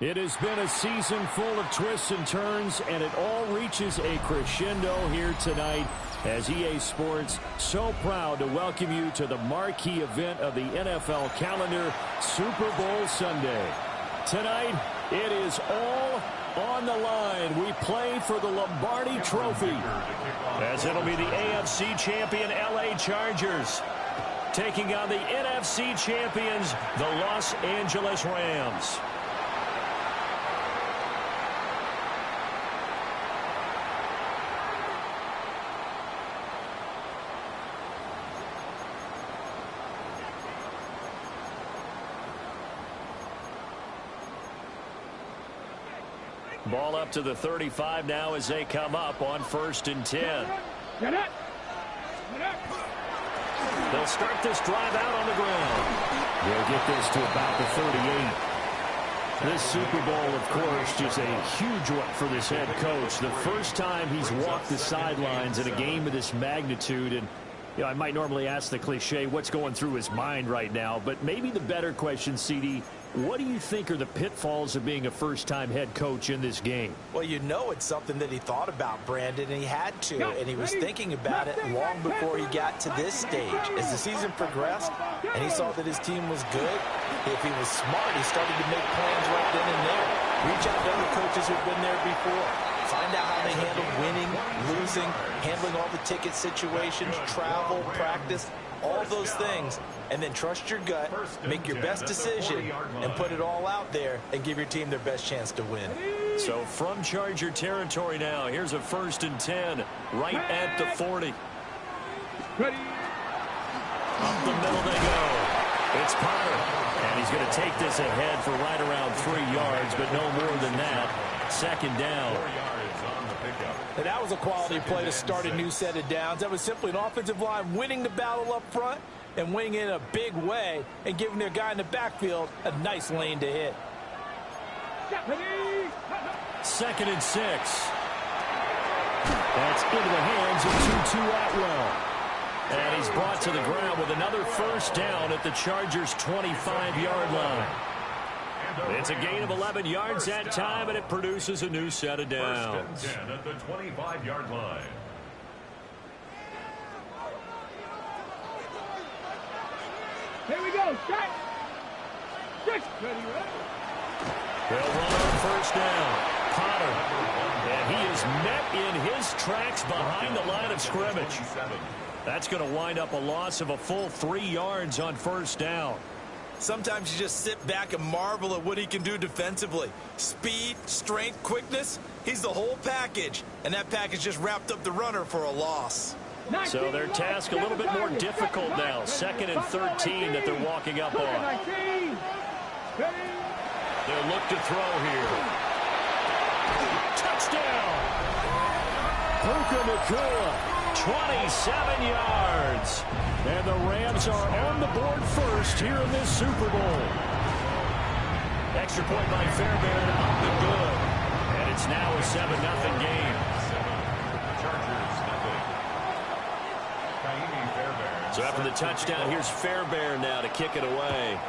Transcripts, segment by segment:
It has been a season full of twists and turns, and it all reaches a crescendo here tonight as EA Sports so proud to welcome you to the marquee event of the NFL calendar, Super Bowl Sunday. Tonight, it is all on the line. We play for the Lombardi Trophy, as it'll be the AFC champion LA Chargers taking on the NFC champions, the Los Angeles Rams. Ball up to the 35 now as they come up on 1st and 10. They'll start this drive out on the ground. They'll get this to about the 38. This Super Bowl, of course, is a huge one for this head coach. The first time he's walked the sidelines in a game of this magnitude. And you know, I might normally ask the cliche, what's going through his mind right now? But maybe the better question, CD, what do you think are the pitfalls of being a first-time head coach in this game? Well, you know it's something that he thought about, Brandon, and he had to, and he was thinking about it long before he got to this stage. As the season progressed and he saw that his team was good, if he was smart, he started to make plans right then and there. Reach out to other coaches who've been there before. Find out how they handle winning, losing, handling all the ticket situations, travel, practice, all those things, and then trust your gut, make your best decision, and put it all out there and give your team their best chance to win. So from Charger territory now, here's a 1st and 10 right at the 40. Up the middle they go. It's Potter, and he's going to take this ahead for right around 3 yards, but no more than that. 2nd down. And that was a quality play to start a new set of downs. That was simply an offensive line winning the battle up front and winning in a big way and giving their guy in the backfield a nice lane to hit. 2nd and 6. That's into the hands of Tutu Atwell. And he's brought to the ground with another 1st down at the Chargers' 25-yard line. It's a gain of 11 yards that time, and it produces a new set of downs. 1st and 10 at the 25-yard line. Here we go. Set. They'll run on 1st down. Potter. And he is met in his tracks behind the line of scrimmage. That's going to wind up a loss of a full 3 yards on 1st down. Sometimes you just sit back and marvel at what he can do defensively. Speed, strength, quickness, he's the whole package. And that package just wrapped up the runner for a loss. So their task a little bit more difficult now. 2nd and 13 that they're walking up on. They'll look to throw here. Touchdown! Puka Nacua, 27 yards. And the Rams are on the board first here in this Super Bowl. Extra point by Fairbairn, up and good. And it's now a 7-0 game. So after the touchdown, here's Fairbairn now to kick it away.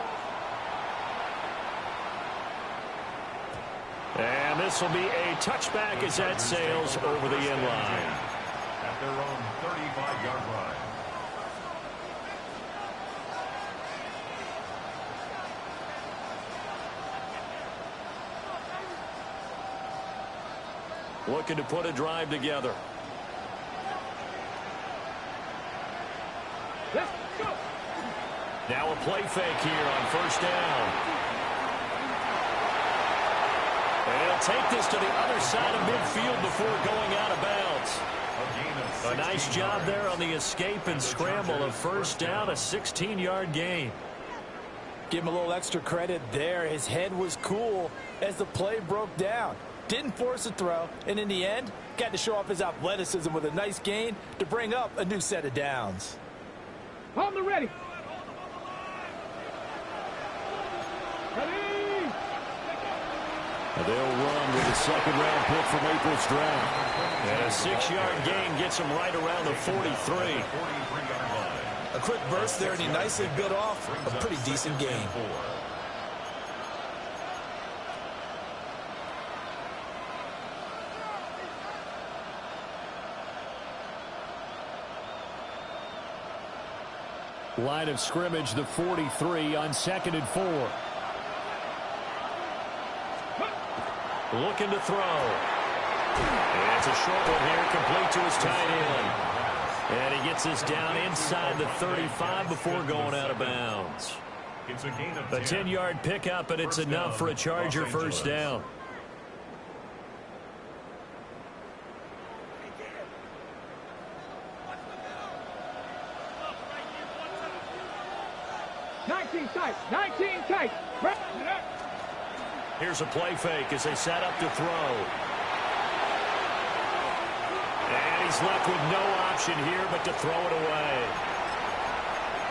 And this will be a touchback as that sails over the end line. At their own 35-yard line. Looking to put a drive together. Let's go. Now a play fake here on 1st down. And he'll take this to the other side of midfield before going out of bounds. A nice job there on the escape and scramble of 1st down, a 16-yard gain. Give him a little extra credit there. His head was cool as the play broke down. Didn't force a throw, and in the end, got to show off his athleticism with a nice gain to bring up a new set of downs. On the ready. Ready. They'll run with a 2nd-round pick from April's draft. And a 6-yard gain gets him right around the 43. A quick burst there, and he nicely bit off a pretty decent gain. Line of scrimmage, the 43 on 2nd and 4. Looking to throw. And it's a short one here, complete to his tight end. And he gets this down inside the 35 before going out of bounds. It's a gain of A 10-yard pickup, and it's enough for a Charger first down. Tight. 19 tight. Here's a play fake as they set up to throw. And he's left with no option here but to throw it away.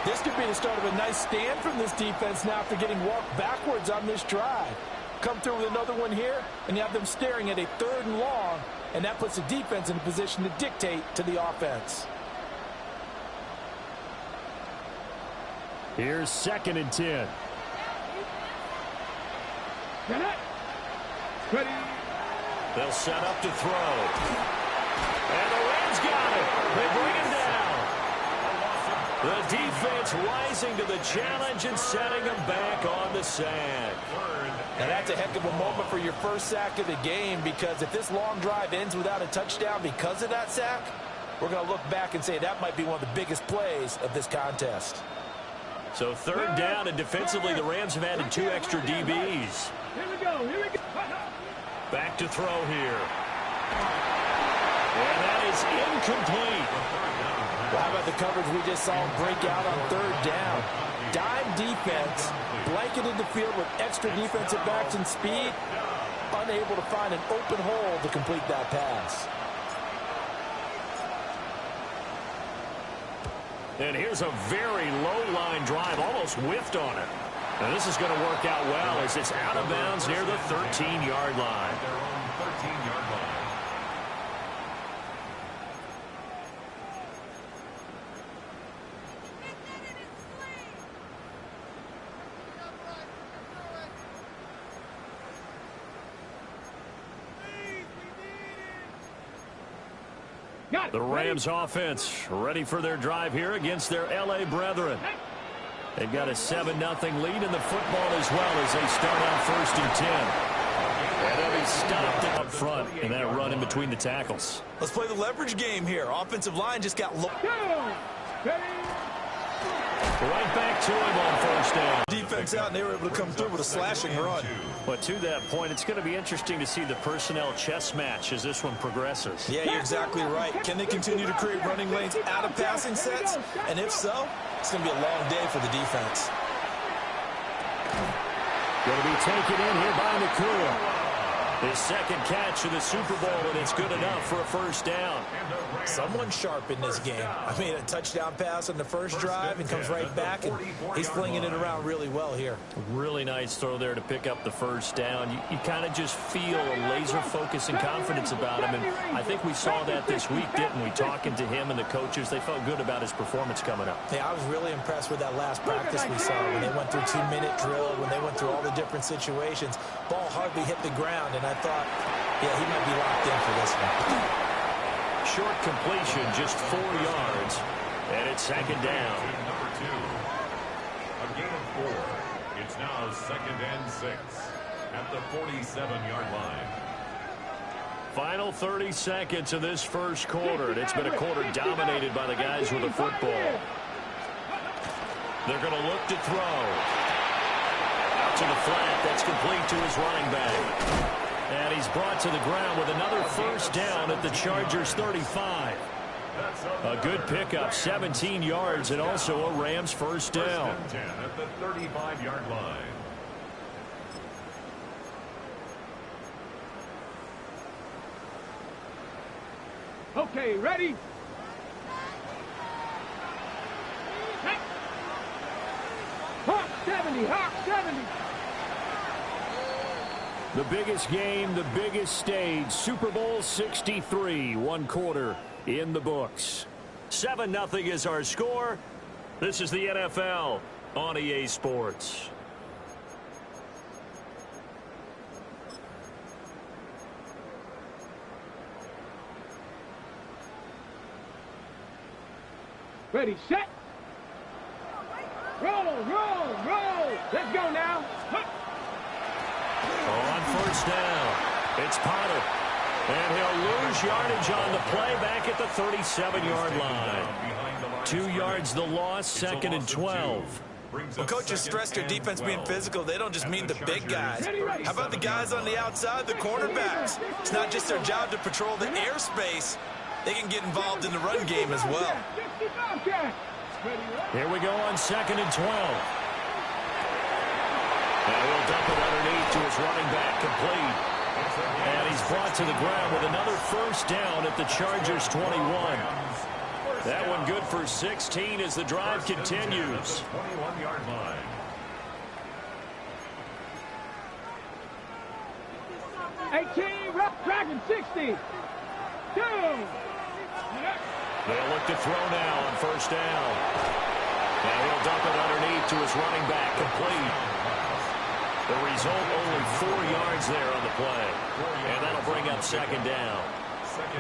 This could be the start of a nice stand from this defense now after getting walked backwards on this drive. Come through with another one here, and you have them staring at a 3rd and long, and that puts the defense in a position to dictate to the offense. Here's 2nd and 10. Ready. They'll set up to throw. And the Rams got it. They bring him down. The defense rising to the challenge and setting him back on the sack. And that's a heck of a moment for your first sack of the game, because if this long drive ends without a touchdown because of that sack, we're going to look back and say that might be one of the biggest plays of this contest. So 3rd down, and defensively the Rams have added 2 extra DBs. Here we go. Back to throw here. And that is incomplete. Well, how about the coverage we just saw him break out on 3rd down? Dime defense, blanketed the field with extra defensive backs and speed, unable to find an open hole to complete that pass. And here's a very low-line drive, almost whiffed on it. And this is going to work out well as it's out of bounds near the 13-yard line. their own 13-yard line. The Rams offense ready for their drive here against their L.A. brethren. They've got a 7-0 lead in the football as well as they start out 1st and 10. And they'll be stopped up front in that run in between the tackles. Let's play the leverage game here. Offensive line just got low. Right back to him on 1st down. Defense out, and they were able to come through with a slashing run. But to that point, it's going to be interesting to see the personnel chess match as this one progresses. Yeah, you're exactly right. Can they continue to create running lanes out of passing sets? And if so, it's going to be a long day for the defense. Going to be taken in here by Nakua. His 2nd catch of the Super Bowl, and it's good enough for a 1st down. Someone sharp in this game. I mean, a touchdown pass on the first drive and comes right back, and he's flinging it around really well here. Really nice throw there to pick up the 1st down. You kind of just feel a laser focus and confidence about him, and I think we saw that this week, didn't we? Talking to him and the coaches, they felt good about his performance coming up. Yeah, I was really impressed with that last practice we saw when they went through 2-minute drill, when they went through all the different situations. Ball hardly hit the ground, and I thought, yeah, he might be locked in for this one. Short completion, just 4 yards, and it's 2nd down. Number 2. A gain of 4. It's now 2nd and 6 at the 47-yard line. Final 30 seconds of this first quarter, and it's been a quarter dominated by the guys with the football. They're going to look to throw. Out to the flat, that's complete to his running back. And he's brought to the ground with another 1st down at the Chargers 35. A good pickup, 17 yards, and also a Rams 1st down. 1st and 10 at the 35-yard line. Okay, ready? Hawk 70, Hawk 70. The biggest game, the biggest stage, Super Bowl 63, 1 quarter in the books. 7-0 is our score. This is the NFL on EA Sports. Ready, set. Roll, roll, roll. Let's go now. On first down, it's Potter. And he'll lose yardage on the play back at the 37-yard line. 2 yards the loss, 2nd and 12. Well, coaches stress their defense being physical. They don't just mean the big guys. How about the guys on the outside, the cornerbacks? It's not just their job to patrol the airspace. They can get involved in the run game as well. Here we go on 2nd and 12. And he'll dump it underneath to his running back, complete. And he's brought to the ground with another first down at the Chargers' 21. That one good for 16 as the drive continues. 21-yard line. Dragon 60. 2. They'll look to throw now on first down. And he'll dump it underneath to his running back, complete. The result, only 4 yards there on the play. And that'll bring up 2nd down.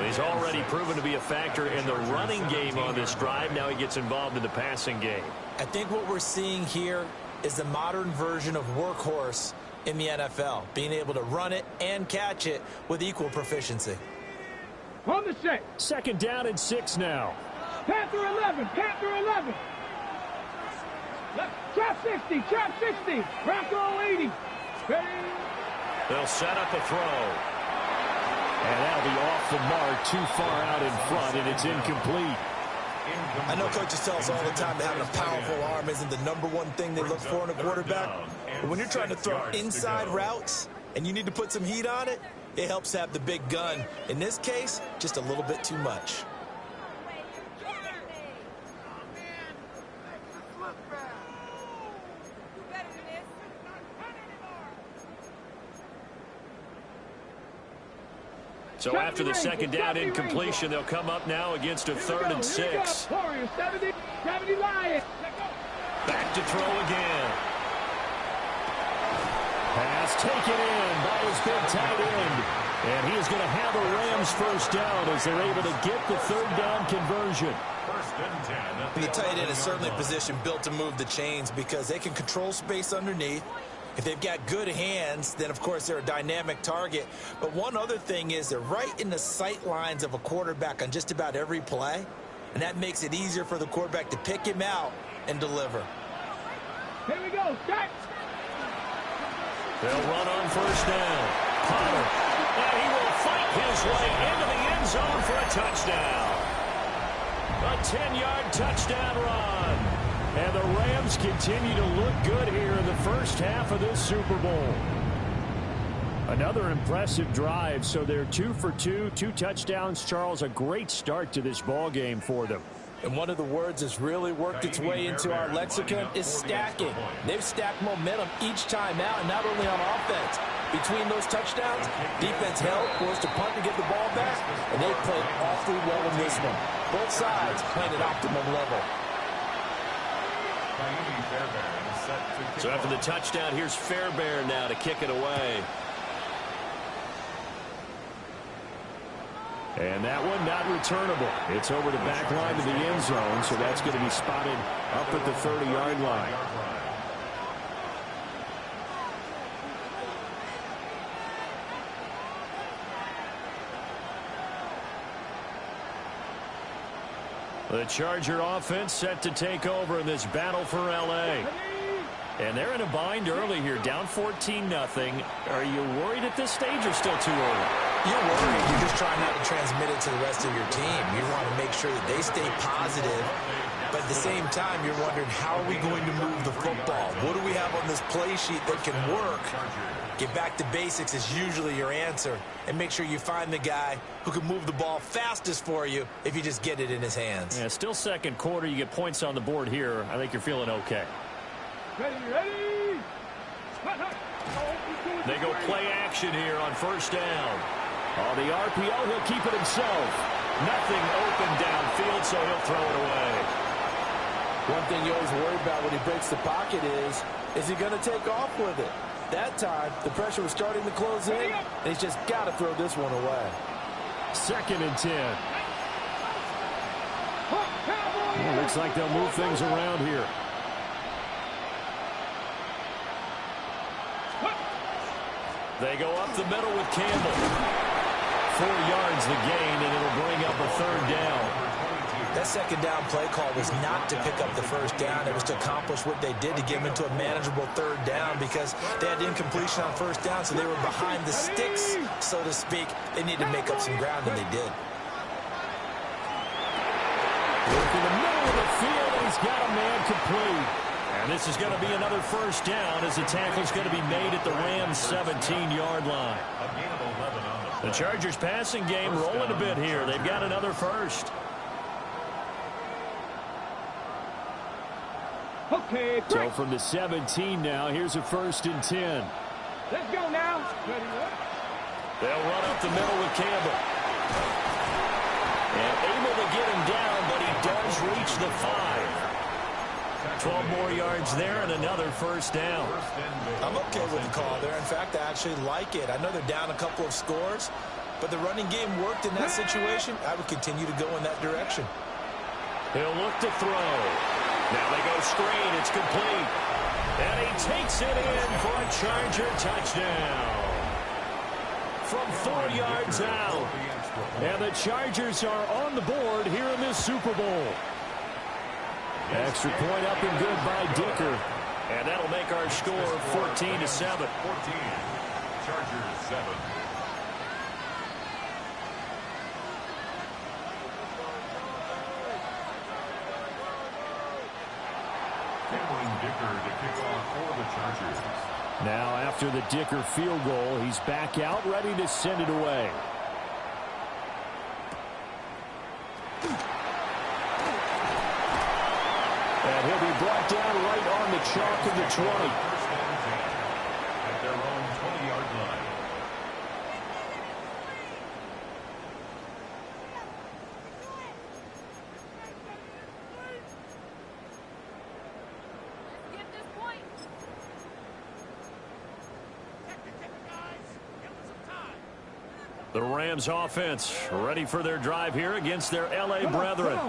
He's already proven to be a factor in the running game on this drive. Now he gets involved in the passing game. I think what we're seeing here is the modern version of workhorse in the NFL, being able to run it and catch it with equal proficiency. On the set. 2nd down and 6 now. Panther 11. Panther 11. Trap 60. Trap 60. Bronco 80. They'll set up a throw. And that'll be off the mark, too far out in front, and it's incomplete. I know coaches tell us all the time that having a powerful arm isn't the #1 thing they look for in a quarterback. But when you're trying to throw inside routes and you need to put some heat on it, it helps have the big gun. In this case, just a little bit too much. So after the 2nd down incompletion, they'll come up now against a 3rd and 6. Back to throw again. Pass taken in by his big tight end. And he is going to have the Rams first down as they're able to get the 3rd down conversion. The tight end is certainly a position built to move the chains because they can control space underneath. If they've got good hands, then, of course, they're a dynamic target. But one other thing is they're right in the sight lines of a quarterback on just about every play, and that makes it easier for the quarterback to pick him out and deliver. Here we go. Start. They'll run on first down. Potter. And he will fight his way into the end zone for a touchdown. A 10-yard touchdown run. And the Rams continue to look good here in the first half of this Super Bowl. Another impressive drive, so they're 2 for 2, 2 touchdowns. Charles, a great start to this ball game for them. And one of the words that's really worked its way into our lexicon is stacking. They've stacked momentum each time out, and not only on offense. Between those touchdowns, defense held, forced to punt to get the ball back, and they played awfully well in this one. Both sides playing at optimum level. So after the touchdown, here's Fairbairn now to kick it away. And that one not returnable. It's over the back line to the end zone, so that's going to be spotted up at the 30-yard line. The Charger offense set to take over in this battle for L.A. And they're in a bind early here, down 14-0. Are you worried at this stage or still too early? You're worried. You're just trying not to transmit it to the rest of your team. You want to make sure that they stay positive. But at the same time, you're wondering, how are we going to move the football? What do we have on this play sheet that can work? Get back to basics is usually your answer. And make sure you find the guy who can move the ball fastest for you if you just get it in his hands. Yeah, still second quarter. You get points on the board here. I think you're feeling okay. Ready. They go play action here on first down. On the RPO, he'll keep it himself. Nothing open downfield, so he'll throw it away. One thing you always worry about when he breaks the pocket is he going to take off with it? That time, the pressure was starting to close in, and he's just got to throw this one away. 2nd and 10. Well, looks like they'll move things around here. They go up the middle with Campbell. 4 yards the gain, and it'll bring up a third down. That second down play call was not to pick up the first down. It was to accomplish what they did to get them into a manageable third down because they had incompletion on first down, so they were behind the sticks, so to speak. They needed to make up some ground, and they did. Look in the middle of the field, and he's got a man complete. And this is going to be another first down as the tackle's going to be made at the Rams' 17-yard line. The Chargers passing game rolling a bit here. They've got another first. Okay, so from the 17 now, here's a 1st and 10. Let's go now. Ready, They'll run up the middle with Campbell. And able to get him down, but he does reach the 5. 12 more yards there and another first down. I'm okay with the call there. In fact, I actually like it. I know they're down a couple of scores, but the running game worked in that situation. I would continue to go in that direction. He'll look to throw. Now they go screen. It's complete. And he takes it in for a Charger touchdown. From 4 yards out. And the Chargers are on the board here in this Super Bowl. Extra point up and good by Dicker. And that'll make our score 14-7. 14. Chargers 7. Dicker to kick off for the Chargers. Now after the Dicker field goal, he's back out ready to send it away. And he'll be brought down right on the chalk of the 20. First and 10 at their own 20-yard line. The Rams offense ready for their drive here against their L.A. brethren.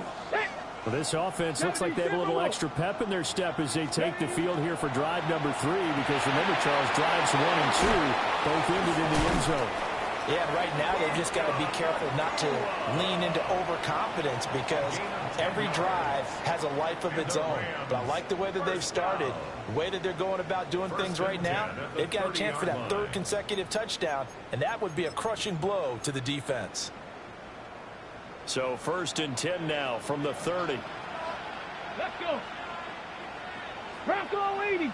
Well, this offense looks like they have a little extra pep in their step as they take the field here for drive number 3 because remember, Charles, drives 1 and 2 both ended in the end zone. Yeah, and right now they've just got to be careful not to lean into overconfidence because every drive has a life of its own. But I like the way that they've started, the way that they're going about doing things right now. They've got a chance for that 3rd consecutive touchdown, and that would be a crushing blow to the defense. So 1st and 10 now from the 30. Let's go. Bronco 80.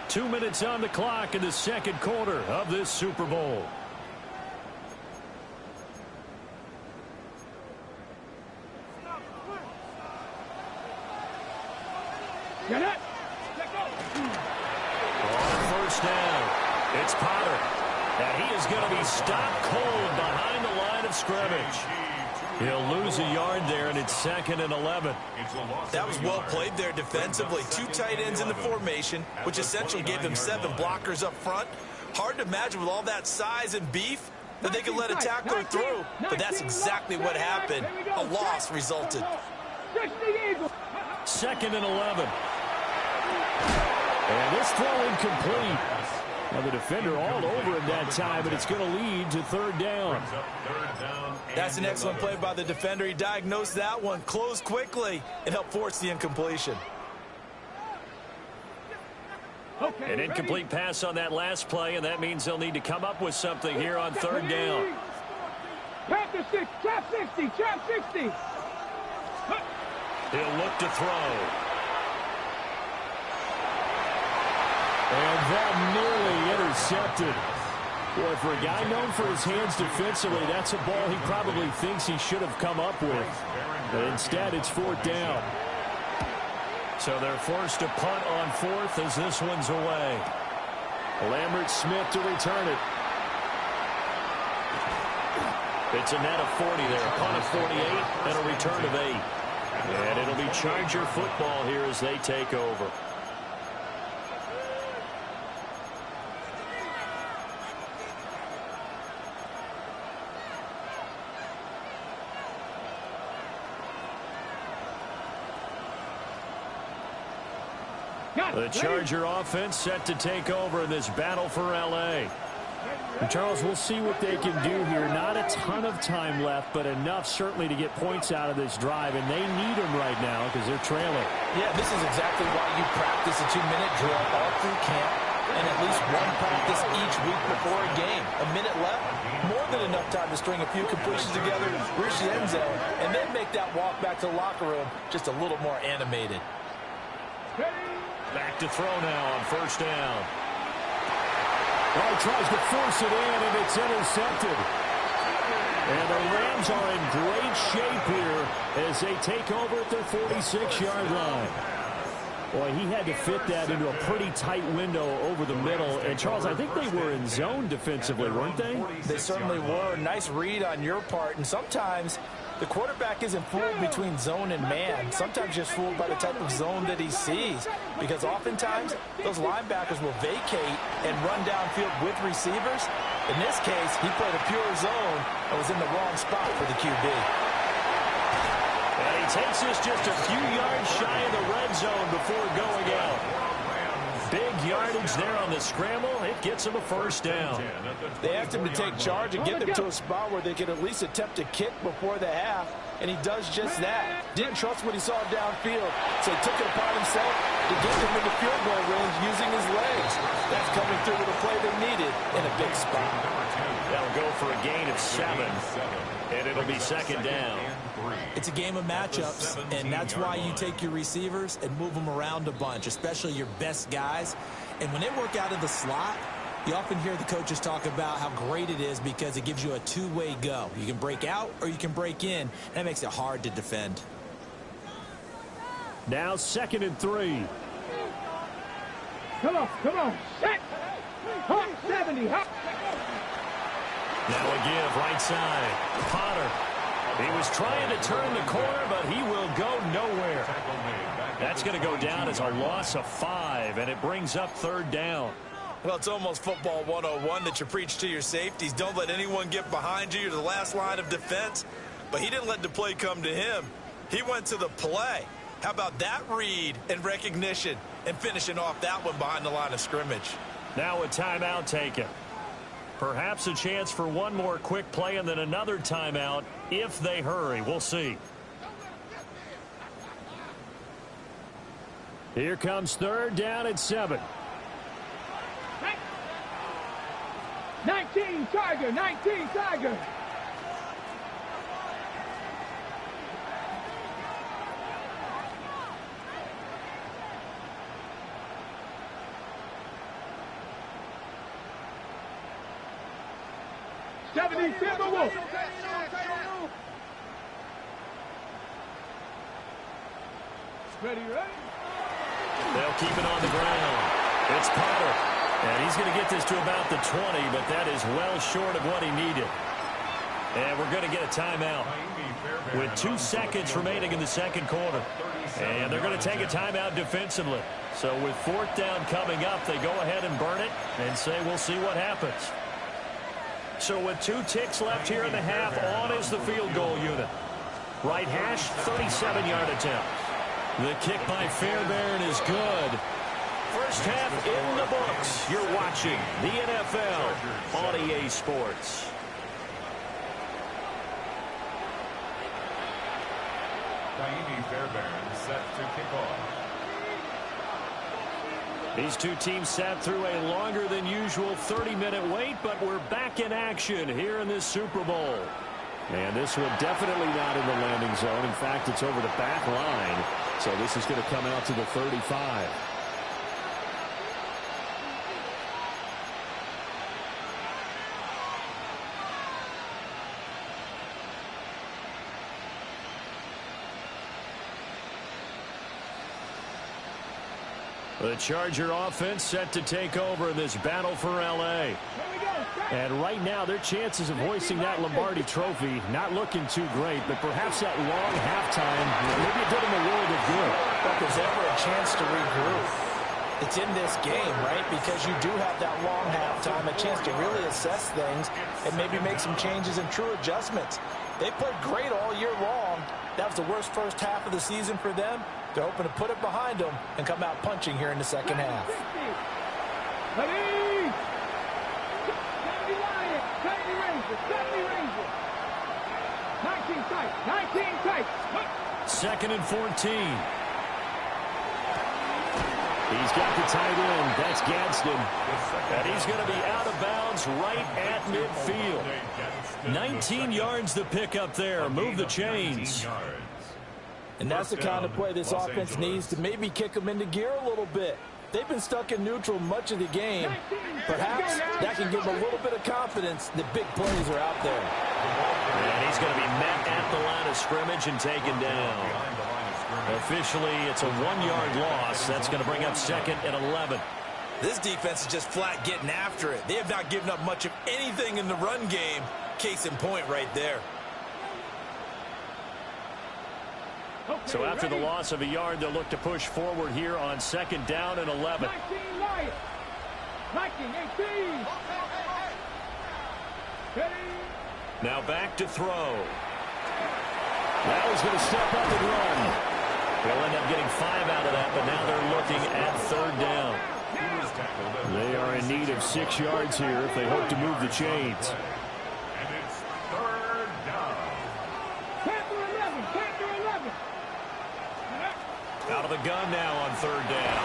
2 minutes on the clock in the 2nd quarter of this Super Bowl. Get it. Let go. On 1st down, it's Potter. And he is going to be stopped cold behind the line of scrimmage. He'll lose a yard there, and it's 2nd and 11. That was well played there defensively. 2 tight ends in the formation, which essentially gave them 7 blockers up front. Hard to imagine with all that size and beef that they could let a tackler through, but that's exactly what happened. A loss resulted. 2nd and 11. And this throw incomplete. Now the defender all over him that time, but it's going to lead to 3rd down. That's an excellent play by the defender. He diagnosed that one, closed quickly, and helped force the incompletion. An incomplete pass on that last play, and that means they'll need to come up with something here on 3rd down. Panther 6, trap 60, trap 60. He'll look to throw. And that nearly intercepted. Boy, for a guy known for his hands defensively, that's a ball he probably thinks he should have come up with. But instead, it's 4th down. So they're forced to punt on 4th as this one's away. Lambert Smith to return it. It's a net of 40 there. A punt of 48 and a return of 8. And it'll be Charger football here as they take over. The Charger offense set to take over in this battle for L.A. And Charles, we'll see what they can do here. Not a ton of time left, but enough certainly to get points out of this drive, and they need them right now because they're trailing. Yeah, this is exactly why you practice a 2-minute drill all through camp and at least one practice each week before a game. A minute left, more than enough time to string a few completions together, reach the end zone, and then make that walk back to the locker room just a little more animated. Back to throw now on first down. Well, he tries to force it in, and it's intercepted. And the Rams are in great shape here as they take over at their 46-yard line. Boy, he had to fit that into a pretty tight window over the middle. And, Charles, I think they were in zone defensively, weren't they? They certainly were. Nice read on your part. And sometimes the quarterback isn't fooled between zone and man. Sometimes just fooled by the type of zone that he sees. Because oftentimes, those linebackers will vacate and run downfield with receivers. In this case, he played a pure zone and was in the wrong spot for the QB. And he takes this just a few yards shy of the red zone before going out. Big yardage there on the scramble. It gets him a first down. They asked him to take charge and get them to a spot where they could at least attempt to kick before the half, and he does just that. Didn't trust what he saw downfield, so he took it upon himself to get them into field goal range using his legs. That's coming through with a play they needed in a big spot. That'll go for a gain of 7, and it'll be second down. It's a game of matchups, and that's why you take your receivers and move them around a bunch, especially your best guys. And when they work out of the slot, you often hear the coaches talk about how great it is because it gives you a two-way go. You can break out or you can break in. That makes it hard to defend. Now 2nd and 3. Come on, set. Hot 70, hot. Now a give right side. Potter. He was trying to turn the corner, but he will go nowhere. That's going to go down as a loss of 5, and it brings up 3rd down. Well, it's almost football 101 that you preach to your safeties. Don't let anyone get behind you. You're the last line of defense. But he didn't let the play come to him. He went to the play. How about that read and recognition and finishing off that one behind the line of scrimmage? Now a timeout taken. Perhaps a chance for one more quick play and then another timeout if they hurry. We'll see. Here comes 3rd down at 7. 19 Tiger, 19 Tiger. Timberwolves. Ready? They'll keep it on the ground. It's Potter. And he's going to get this to about the 20, but that is well short of what he needed. And we're going to get a timeout with 2 seconds remaining in the second quarter. And they're going to take a timeout defensively. So with 4th down coming up, they go ahead and burn it and say we'll see what happens. So with 2 ticks left here in the half, on is the field goal unit. Right hash, 37-yard attempt. The kick by Fairbairn is good. First half in the books. You're watching the NFL on EA Sports. Fairbairn set to kick off. These two teams sat through a longer than usual 30-minute wait, but we're back in action here in this Super Bowl. And this one definitely not in the landing zone. In fact, it's over the back line. So this is going to come out to the 35. The Charger offense set to take over in this battle for L.A. And right now, their chances of hoisting that Lombardi trophy not looking too great, but perhaps that long halftime, maybe it did them a world of good. But there's ever a chance to regroup. It's in this game, right? Because you do have that long halftime, a chance to really assess things and maybe make some changes and true adjustments. They played great all year long. That was the worst first half of the season for them. They're hoping to put it behind them and come out punching here in the second half. Ready? 70 Lions, 70 Rangers, 70 Rangers. 19 tight, 19 tight. 2nd and 14. He's got the tight end. That's Gadsden. And he's going to be out of bounds right at midfield. 19 yards to pick up there. Move the chains. And that's the kind of play this offense needs to maybe kick them into gear a little bit. They've been stuck in neutral much of the game. Perhaps that can give them a little bit of confidence that big plays are out there. And he's going to be met at the line of scrimmage and taken down. Officially, it's a 1-yard loss. That's going to bring up 2nd and 11. This defense is just flat getting after it. They have not given up much of anything in the run game. Case in point right there. So after the loss of a yard, they'll look to push forward here on 2nd down and 11. 19 Lions, 19, 18. Ready? Now back to throw. Now he's going to step up and run. They'll end up getting 5 out of that, but now they're looking at 3rd down. They are in need of 6 yards here if they hope to move the chains. And it's 3rd down. Panther 11, Panther 11. Out of the gun now on 3rd down.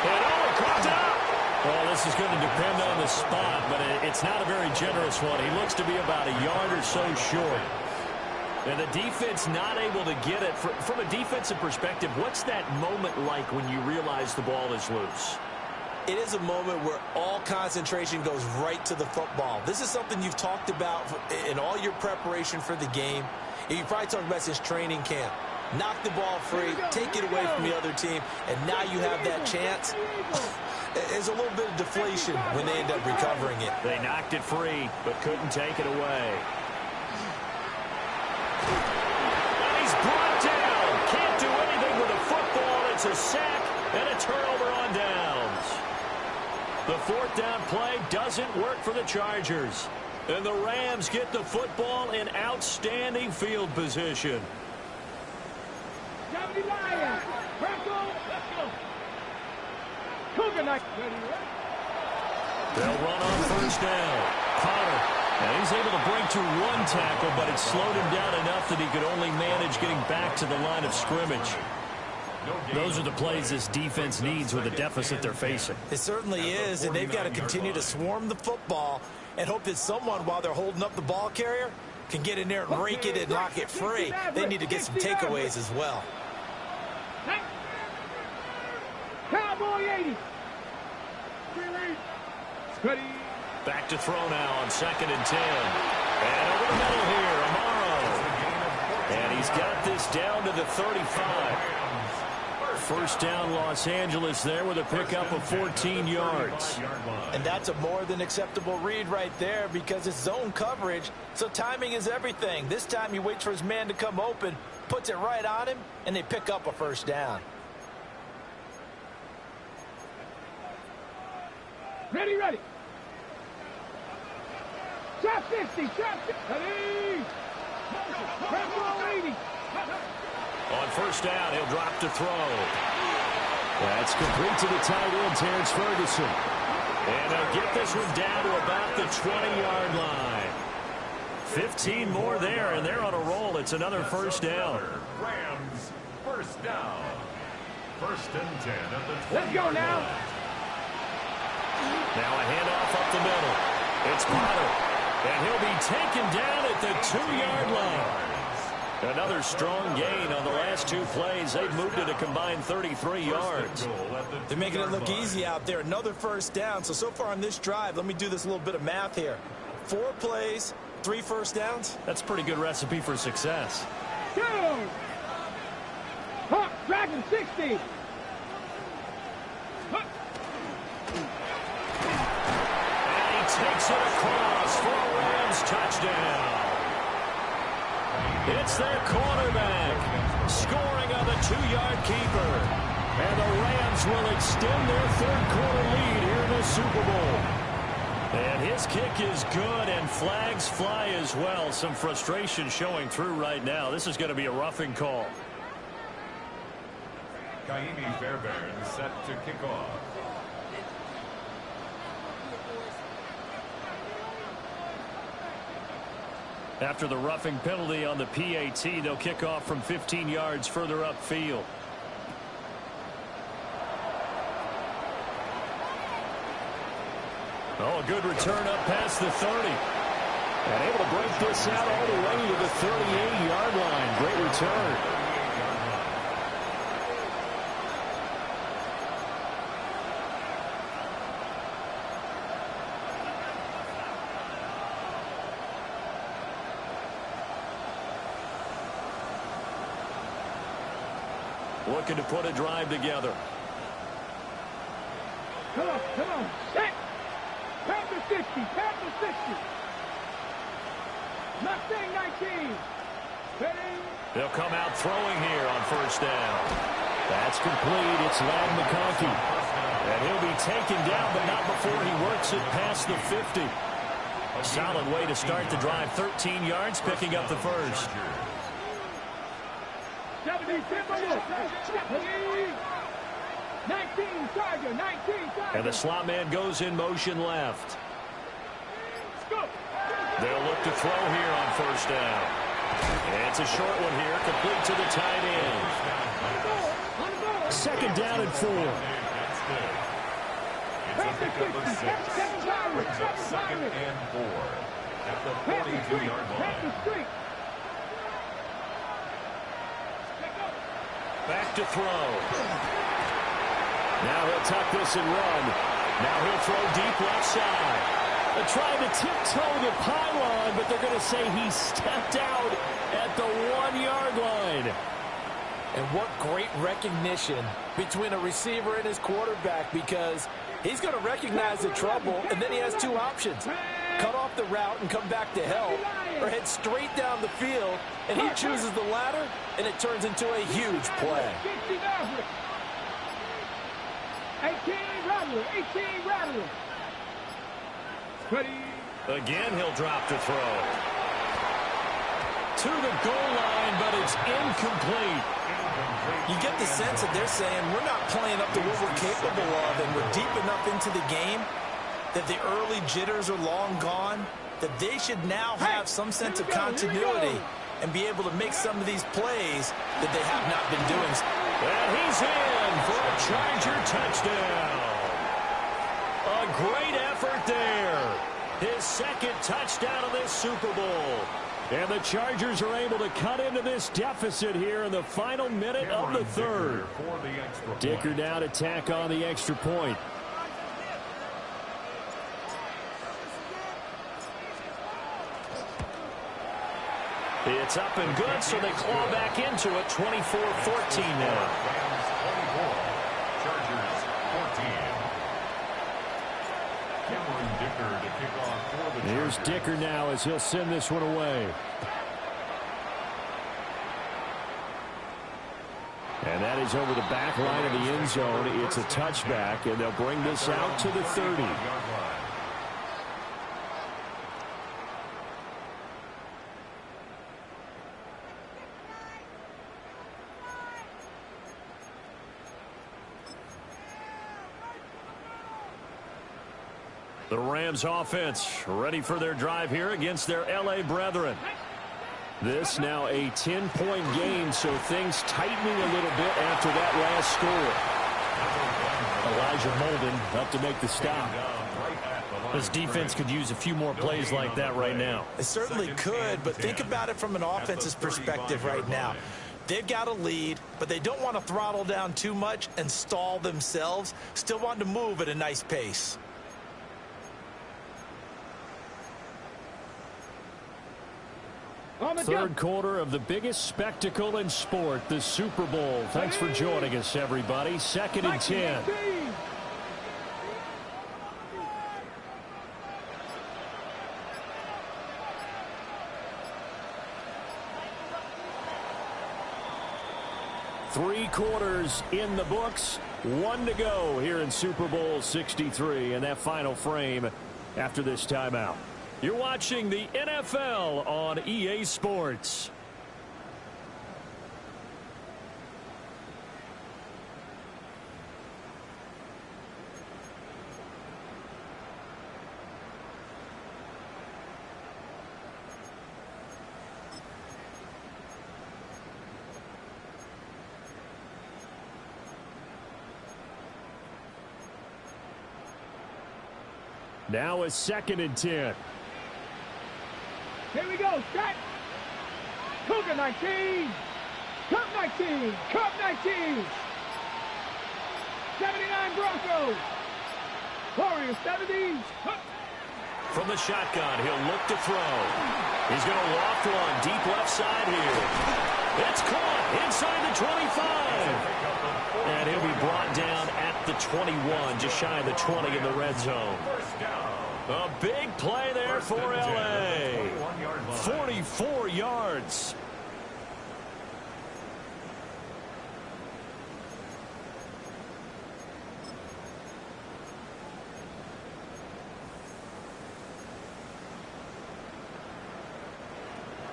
And caught up. Well, this is going to depend on the spot, but it's not a very generous one. He looks to be about a yard or so short. And the defense not able to get it. From a defensive perspective, what's that moment like when you realize the ball is loose? It is a moment where all concentration goes right to the football. This is something you've talked about in all your preparation for the game. And you probably talked about since training camp. Knock the ball free, take it away from the other team, and now you have that chance. There's a little bit of deflation when they end up recovering it. They knocked it free, but couldn't take it away. And he's brought down. Can't do anything with the football. It's a sack and a turnover on downs. The 4th down play doesn't work for the Chargers. And the Rams get the football in outstanding field position. 70 Lions, Bronco, let's go. Cougar Knight. They'll run on 1st down. Potter. And he's able to break to 1 tackle, but it slowed him down enough that he could only manage getting back to the line of scrimmage. Those are the plays this defense needs with the deficit they're facing. It certainly is, and they've got to continue to swarm the football and hope that someone, while they're holding up the ball carrier, can get in there and rake it and knock it free. They need to get some takeaways as well. Cowboy 80. Ready. Back to throw now on 2nd and 10. And over the middle here, Amaro. And he's got this down to the 35. 1st down, Los Angeles there with a pickup of 14 yards. And that's a more than acceptable read right there because it's zone coverage, so timing is everything. This time he waits for his man to come open, puts it right on him, and they pick up a 1st down. Ready, ready. Shot 60, shot 60. Ready. Bronco 80. On 1st down, he'll drop to throw. That's complete to the tight end, Terrence Ferguson. And they'll get this one down to about the 20-yard line. 15 more there, and they're on a roll. It's another 1st down. Rams, 1st down. 1st and 10 at the 20. Let's go now. Now a handoff up the middle. It's Potter. And he'll be taken down at the 2-yard line. Another strong gain on the last 2 plays. They've moved it a combined 33 yards. They're making it look easy out there. Another 1st down. So far on this drive, let me do this little bit of math here. 4 plays, 3 1st downs. That's a pretty good recipe for success. Go. Hawk, Dragon 60. And he takes it across for a Rams touchdown. It's their quarterback scoring on the 2-yard keeper. And the Rams will extend their third-quarter lead here in the Super Bowl. And his kick is good, and flags fly as well. Some frustration showing through right now. This is going to be a roughing call. Kaimi Fairbairn set to kick off. After the roughing penalty on the PAT, they'll kick off from 15 yards further upfield. Oh, a good return up past the 30. And able to break this out all the way to the 38-yard line. Great return. Looking to put a drive together. Come on, set. Tap the 50, tap the 50. Mustang 19. Ready? They'll come out throwing here on first down. That's complete. It's Ladd McConkey. And he'll be taken down, but not before he works it past the 50. A solid way to start the drive. 13 yards, picking up the first. 19 Charger, 19 Charger. And the slot man goes in motion left. They'll look to throw here on first down. And it's a short one here, complete to the tight end. Second down and 4. It's a pickup of 6. Brings up second and 4 at the 42-yard line. Back to throw. Now he'll tuck this and run. Now he'll throw deep left side. They're trying to tiptoe the pylon, but they're going to say he stepped out at the 1-yard line. And what great recognition between a receiver and his quarterback, because he's going to recognize the trouble, and then he has two options. Cut off the route and come back to help, or head straight down the field, and he chooses the latter, and it turns into a huge play. 18 Rattler. Ready. Again, he'll drop to throw. To the goal line, but it's incomplete. You get the sense that they're saying we're not playing up to what we're capable of, and we're deep enough into the game that the early jitters are long gone, that they should now have some sense of continuity and be able to make some of these plays that they have not been doing. And he's in for a Charger touchdown. A great effort there. His second touchdown of this Super Bowl. And the Chargers are able to cut into this deficit here in the final minute of the third. Dicker now to tack on the extra point. It's up and good, so they claw back into it. 24-14 now. Chargers 14. Here's Dicker now as he'll send this one away. And that is over the back line of the end zone. It's a touchback, and they'll bring this out to the 30. The Rams offense ready for their drive here against their L.A. brethren. This now a 10-point game, so things tightening a little bit after that last score. Elijah Molden up to make the stop. This defense could use a few more plays like that right now. It certainly could, but think about it from an offense's perspective right now. They've got a lead, but they don't want to throttle down too much and stall themselves. Still want to move at a nice pace. Third quarter of the biggest spectacle in sport, the Super Bowl. Thanks for joining us, everybody. 2nd and 10. 3 quarters in the books. 1 to go here in Super Bowl 63 in that final frame after this timeout. You're watching the NFL on EA Sports. Now a 2nd and 10. Here we go. Set. Cougar 19. Cup 19. Cup 19. 79 Broncos. Warriors 70. From the shotgun, he'll look to throw. He's going to loft one deep left side here. It's caught inside the 25. And he'll be brought down at the 21, just shy of the 20 in the red zone. A big play there for L.A. 44 yards.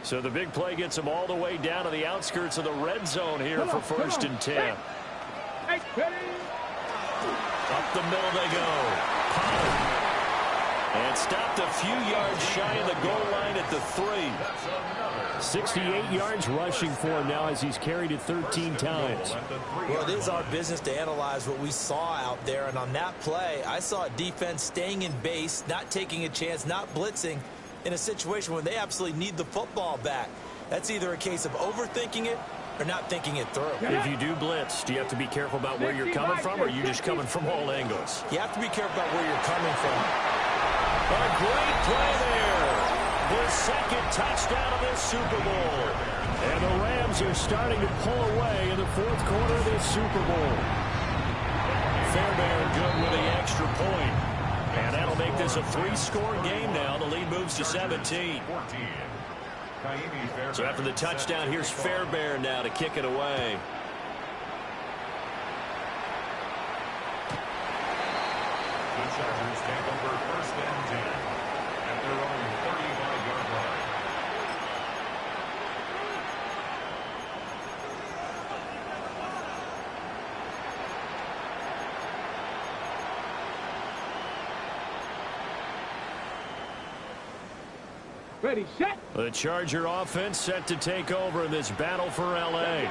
So the big play gets him all the way down to the outskirts of the red zone here for 1st and 10. Up the middle they go. Pollard. And stopped a few yards shy of the goal line at the 3. 68 yards rushing for him now as he's carried it 13 times. Well, it is our business to analyze what we saw out there. And on that play, I saw a defense staying in base, not taking a chance, not blitzing in a situation where they absolutely need the football back. That's either a case of overthinking it or not thinking it through. If you do blitz, do you have to be careful about where you're coming from, or are you just coming from all angles? You have to be careful about where you're coming from. A great play there. His 2nd touchdown of this Super Bowl. And the Rams are starting to pull away in the 4th quarter of this Super Bowl. Fairbairn good with the extra point. And that'll make this a 3-score game now. The lead moves to 17. So after the touchdown, here's Fairbairn now to kick it away. The Chargers take over 1st and 10 at their own 35-yard line. Ready, set. The Charger offense set to take over in this battle for L.A.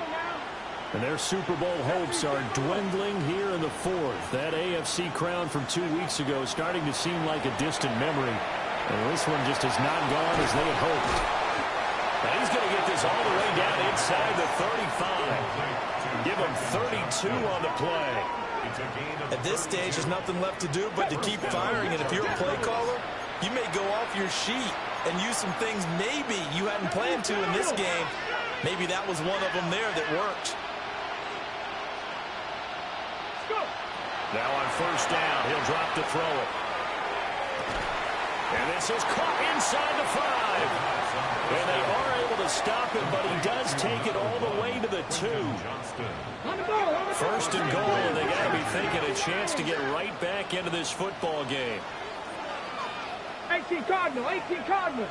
And their Super Bowl hopes are dwindling here in the 4th. That AFC crown from 2 weeks ago is starting to seem like a distant memory. And this one just has not gone as they had hoped. And he's going to get this all the way down inside the 35. Give him 32 on the play. At this stage, there's nothing left to do but to keep firing. And if you're a play caller, you may go off your sheet and use some things maybe you hadn't planned to in this game. Maybe that was one of them there that worked. Now on 1st down, he'll drop to throw it. And this is caught inside the 5. And they are able to stop him, but he does take it all the way to the 2. 1st and goal, and they got to be thinking a chance to get right back into this football game. 18 Cardinal, 18 Cardinal.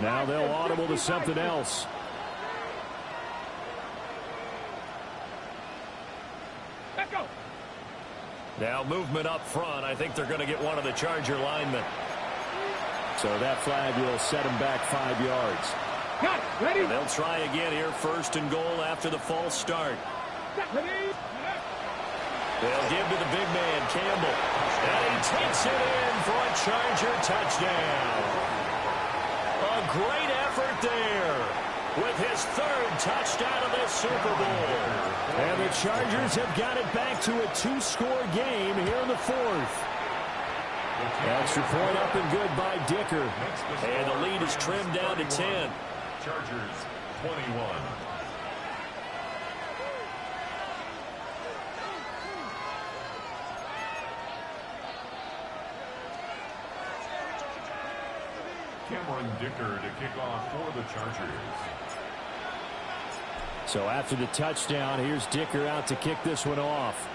Now they'll audible to something else. Now movement up front. I think they're going to get one of the Charger linemen. So that flag will set him back 5 yards. Got it. Ready? And they'll try again here, 1st and goal after the false start. Ready? They'll give to the big man, Campbell. And he takes it in for a Charger touchdown. A great effort there with his 3rd touchdown of this Super Bowl. And the Chargers have got it back to a 2-score game here in the 4th. Extra point up and good by Dicker. And the lead is trimmed down to 10. Chargers 21. Cameron Dicker to kick off for the Chargers. So after the touchdown, here's Dicker out to kick this one off.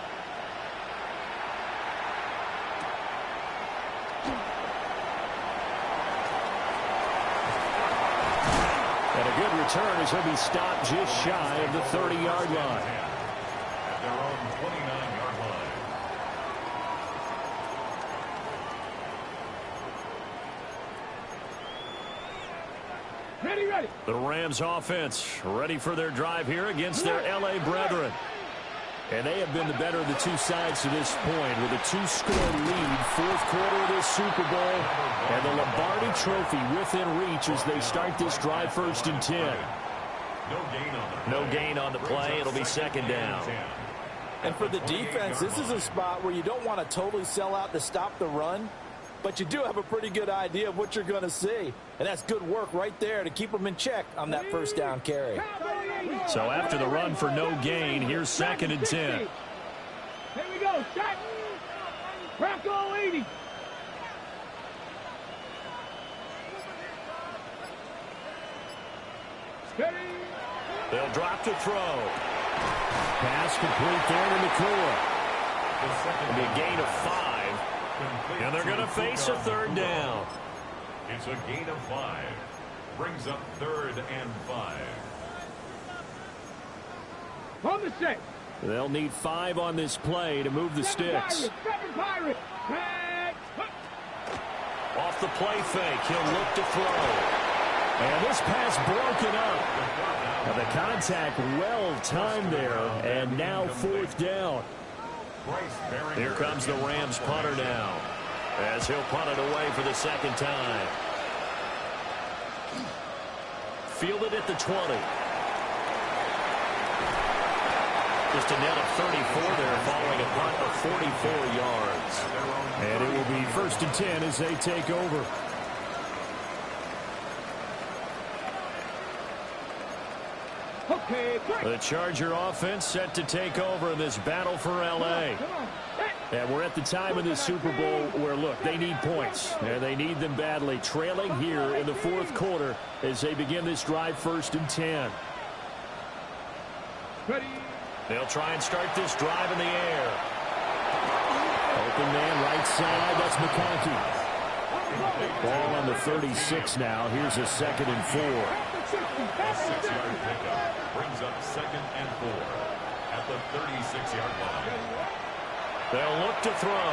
And a good return as he'll be stopped just shy of the 30-yard line. At their own 29-yard line. Ready. The Rams offense ready for their drive here against their L.A. brethren. And they have been the better of the two sides to this point with a 2-score lead, fourth quarter of this Super Bowl, and the Lombardi Trophy within reach as they start this drive 1st and 10. No gain on the play. It'll be second down. And for the defense, this is a spot where you don't want to totally sell out to stop the run, but you do have a pretty good idea of what you're going to see. And that's good work right there to keep them in check on that first down carry. So after the run for no gain, here's 2nd and 10. Here we go. Shot. Bronco 80. Steady. They'll drop to throw. Pass complete there in the core. It'll be a gain of 5. And they're going to face a 3rd down. It's a gain of 5. Brings up 3rd and 5. On the set. They'll need 5 on this play to move the sticks. Pirate. Off the play fake, he'll look to throw. And this pass broken up. Now the contact well timed there, and now 4th down. Here comes the Rams punter now, as he'll punt it away for the 2nd time. Fielded at the 20. Just a net of 34 there following a punt of 44 yards. And it will be 1st and 10 as they take over. Okay, The Charger offense set to take over in this battle for L.A. And we're at the time of this Super Bowl where, look, they need points. And they need them badly, trailing here in the 4th quarter as they begin this drive 1st and 10. Ready. They'll try and start this drive in the air. Open man right side. That's McConkey. Ball on the 36 now. Here's a 2nd and 4. A 6-yard pickup brings up 2nd and 4 at the 36-yard line. They'll look to throw.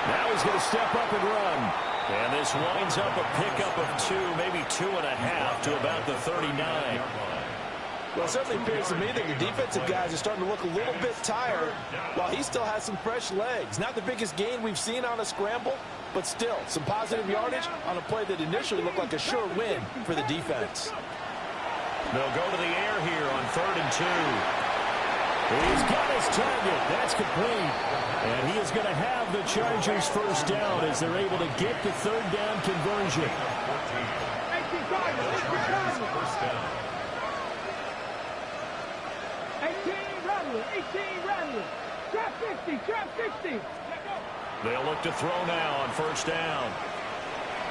Now he's going to step up and run. And this winds up a pickup of 2, maybe 2.5 to about the 39. Well, it certainly appears to me that the defensive guys are starting to look a little bit tired while he still has some fresh legs. Not the biggest gain we've seen on a scramble, but still some positive yardage on a play that initially looked like a sure win for the defense. They'll go to the air here on 3rd and 2. He's got his target. That's complete. And he is going to have the Chargers first down as they're able to get the 3rd down conversion. 18 Rattler. Drop 60. They'll look to throw now on 1st down.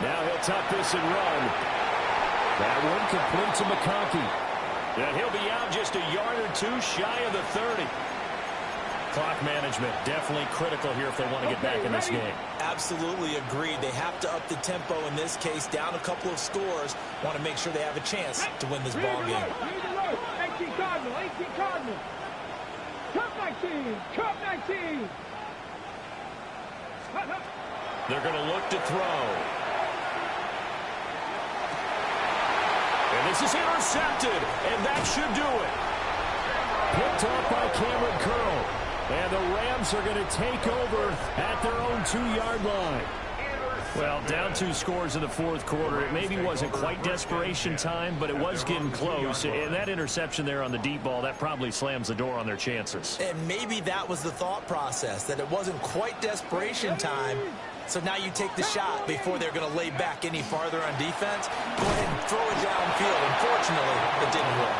Now he'll tuck this and run. That one complete to McConkey. And he'll be out just a yard or 2 shy of the 30. Clock management definitely critical here if they want to get back in this game. Absolutely agreed. They have to up the tempo in this case, down a couple of scores. Want to make sure they have a chance to win this ball game. 18 Cardinal. Cup 19. They're going to look to throw. And this is intercepted, and that should do it. Picked off by Cameron Curl. And the Rams are going to take over at their own 2-yard line. Well, down 2 scores in the 4th quarter. It maybe wasn't quite desperation time, but it was getting close. And that interception there on the deep ball, that probably slams the door on their chances. And maybe that was the thought process, that it wasn't quite desperation time. So now you take the shot before they're going to lay back any farther on defense. Go ahead and throw it downfield. Unfortunately, it didn't work.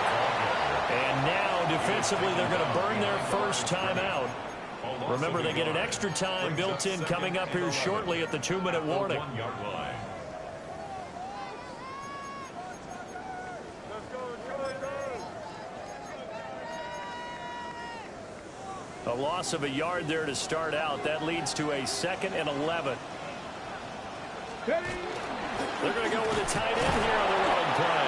And now, defensively, they're going to burn their first time out. Remember, they get an extra time built in coming up here shortly at the 2-minute warning. A loss of a yard there to start out. That leads to a 2nd and 11. They're going to go with a tight end here on the running play.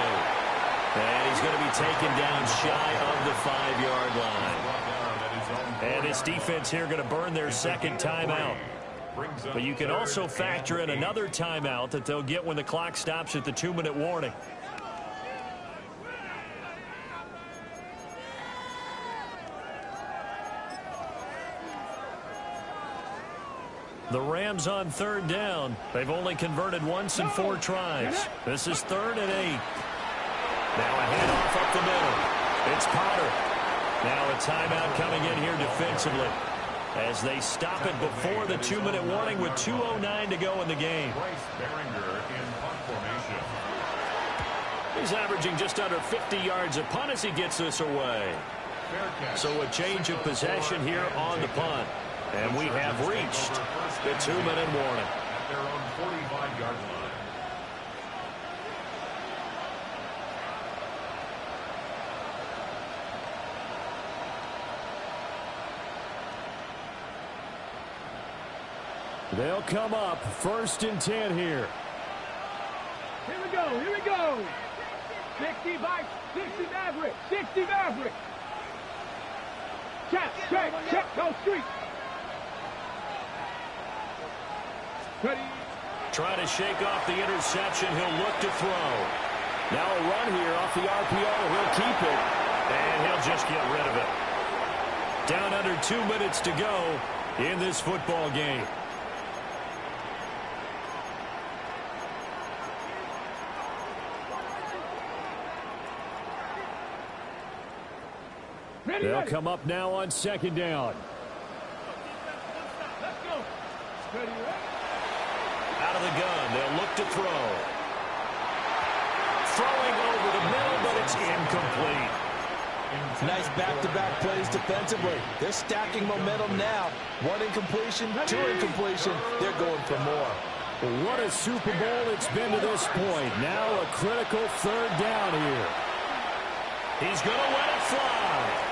And he's going to be taken down shy of the 5-yard line. And this defense here going to burn their 2nd timeout. But you can also factor in another timeout that they'll get when the clock stops at the 2-minute warning. The Rams on 3rd down. They've only converted once in 4 tries. This is 3rd and 8. Now a handoff up the middle. It's Potter. Now a timeout coming in here defensively as they stop it before the 2-minute warning with 2:09 to go in the game. He's averaging just under 50 yards a punt as he gets this away. So a change of possession here on the punt. And we have reached the 2-minute warning. At their own 45-yard line. They'll come up 1st and 10 here. Here we go, here we go. 60 Vikes, 60 Maverick, 60 Maverick. Check, go street. Trying to shake off the interception. He'll look to throw. Now a run here off the RPO. He'll keep it. And he'll just get rid of it. Down under 2 minutes to go in this football game. They'll come up now on 2nd down. Let's go. Ready, Out of the gun, they'll look to throw. Throwing over the middle, but it's incomplete. Nice back-to-back plays defensively. They're stacking momentum now. 1 incompletion, 2 incompletion. They're going for more. What a Super Bowl it's been to this point. Now a critical 3rd down here. He's going to let it fly.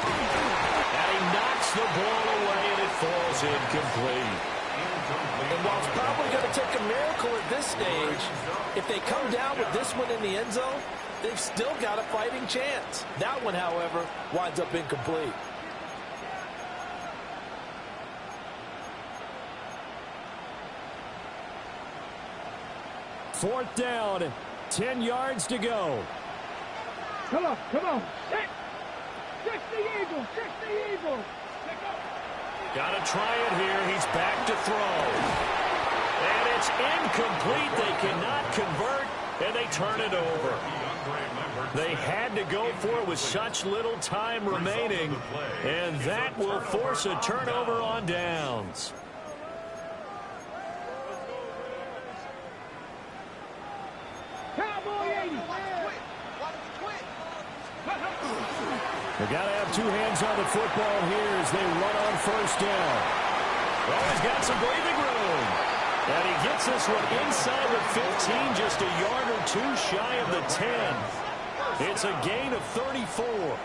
And he knocks the ball away, and it falls incomplete. And while it's probably going to take a miracle at this stage, if they come down with this one in the end zone, they've still got a fighting chance. That one, however, winds up incomplete. Fourth down, 10 yards to go. Come on. 60 Eagles, 60 Eagles. Got to try it here. He's back to throw. And it's incomplete. They cannot convert, and they turn it over. They had to go for it with such little time remaining, and that will force a turnover on downs. Cowboy 80. They got to have 2 hands on the football here as they run on 1st down. Oh, he's got some breathing room. And he gets this one inside the 15, just a yard or 2 shy of the 10. It's a gain of 34.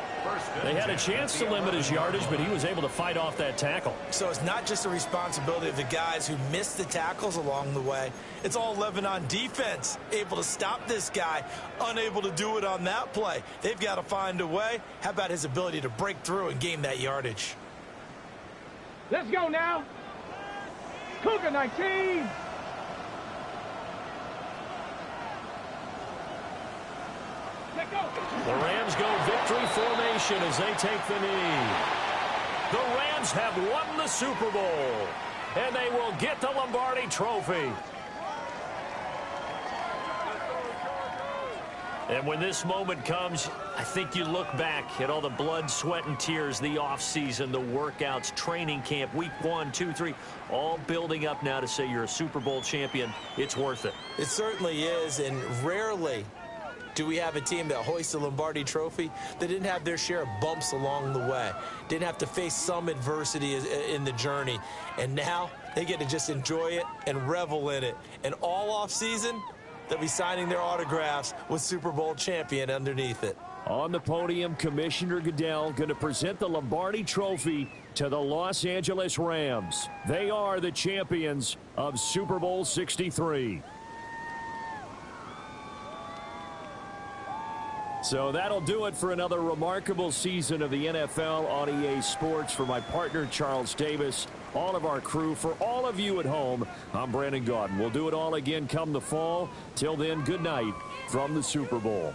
They had a chance to limit his yardage, but he was able to fight off that tackle. So it's not just the responsibility of the guys who missed the tackles along the way. It's all 11 on defense, able to stop this guy, unable to do it on that play. They've got to find a way. How about his ability to break through and gain that yardage? Let's go now. Cougar 19. The Rams go victory formation as they take the knee. The Rams have won the Super Bowl, and they will get the Lombardi Trophy. And when this moment comes, I think you look back at all the blood, sweat, and tears, the offseason, the workouts, training camp, week 1, 2, 3, all building up now to say you're a Super Bowl champion. It's worth it. It certainly is, and rarely do we have a team that hoists the Lombardi Trophy that didn't have their share of bumps along the way, didn't have to face some adversity in the journey, and now they get to just enjoy it and revel in it. And all offseason, they'll be signing their autographs with Super Bowl champion underneath it. On the podium, Commissioner Goodell going to present the Lombardi Trophy to the Los Angeles Rams. They are the champions of Super Bowl 63. So that'll do it for another remarkable season of the NFL on EA Sports. For my partner, Charles Davis, all of our crew, for all of you at home, I'm Brandon Gaudin. We'll do it all again come the fall. Till then, good night from the Super Bowl.